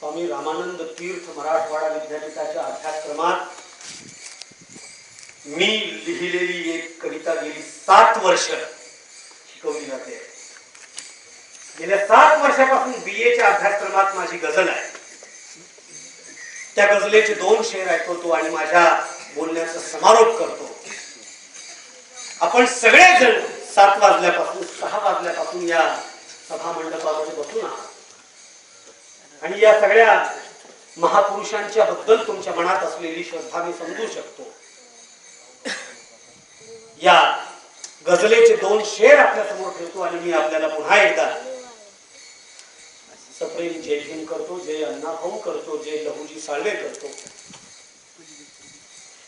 स्वामी रामानंद तीर्थ मराठवाडा विद्यापीठाच्या अभ्यासक्रमात मी लिहिलेली एक कविता गेली 7 वर्ष शिकवली जाते. गेल्या 7 वर्षापासून बीएच्या अभ्यासक्रमात माझी गझल आहे. त्या गझलेचे 2 शेर ऐकवतो आणि माझ्या बोलण्याचा समारोप करतो. आपण सगळेजण 7 वाजल्यापासून 6 वाजल्यापासून या सभा मंडपामध्ये बसून आहात आणि या सगळ्या महापुरुषांच्या बद्दल तुमच्या मनात असलेली श्रद्धा मी समजू शकतो. या गझलेचे 2 शेर आपल्या समोर ठेवतो आणि मी आपल्याला पुन्हा एकदा सप्रेम जय भीम करतो, जय अण्णाभाऊ करतो, जय लहुजी साळवे करतो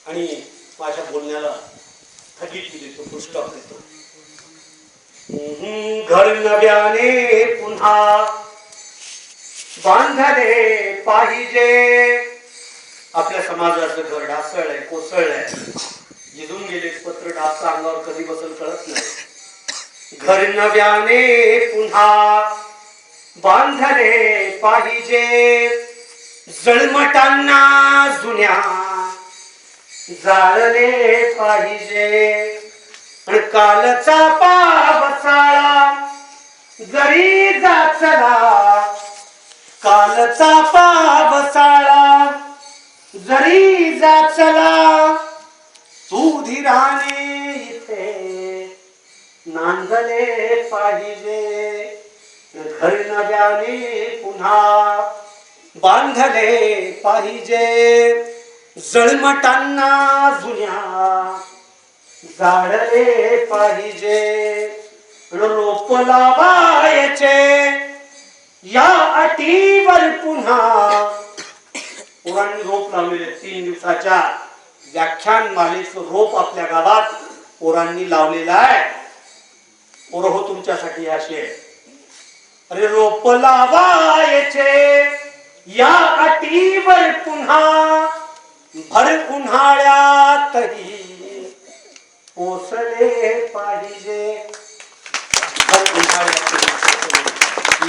आणि माझ्या बोलण्याला स्थगिती देतो, पुष्टॉप देतो. घर नव्याने पुन्हा बांधले पाहिजे. आपल्या समाजाचं घर ढासळलंय, कोसळलंय, जिजून गेले पत्र डासचा अंगावर कधी बसल कळत नाही. घर नव्याने पुन्हा बांधले पाहिजे. जळमटांना जुन्या जाळले पाहिजे. कालचा पावसाळा जरी जाचला, कालचा पावसाळा जरी जाचला, तू धीराने इथे नांदले पाहिजे. घर नव्याने पुन्हा बांधले पाहिजे. जळमटांना जुन्या जाळले पाहिजे. रोप लावायचे या अटीवर पुन्हा. पोरांनी रोप लावलेले 3 दिवसाच्या व्याख्यान मालेचं रोप आपल्या गावात पोरांनी लावलेलं आहे. पोरं हो तुमच्यासाठी असे. अरे रोप लावायचे या अटीवर पुन्हा. भर उन्हाळ्यातही पोसले पाहिजे.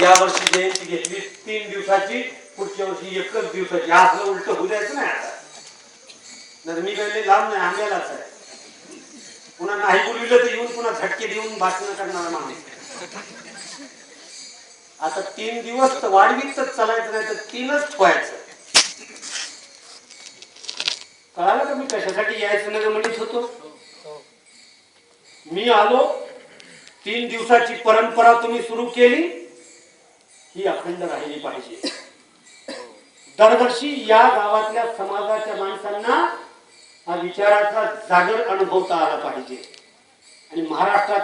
या वर्षी जयंती घेतली 3 दिवसाची, पुढच्या वर्षी 1च दिवसाची. आपलं उलट होऊ द्यायचं नाही. आता नाही मी काही लांब नाही, आम्यालाच आहे. पुन्हा नाही बोलविलं तर येऊन पुन्हा झटके देऊन भाषण करणार माणूस. आता 3 दिवस तर वाढवीतच चालायचं, नाही तर 3च ठेवायचं. कळालं का मी कशासाठी यायचं नाही म्हणत होतो. मी आलो, 3 दिवसाची परंपरा तुम्ही सुरू केली, ही अखंड राहिली पाहिजे. दरवर्षी या गावातल्या समाजाच्या माणसांना हा विचाराचा जागर अनुभवता आला पाहिजे. आणि महाराष्ट्रात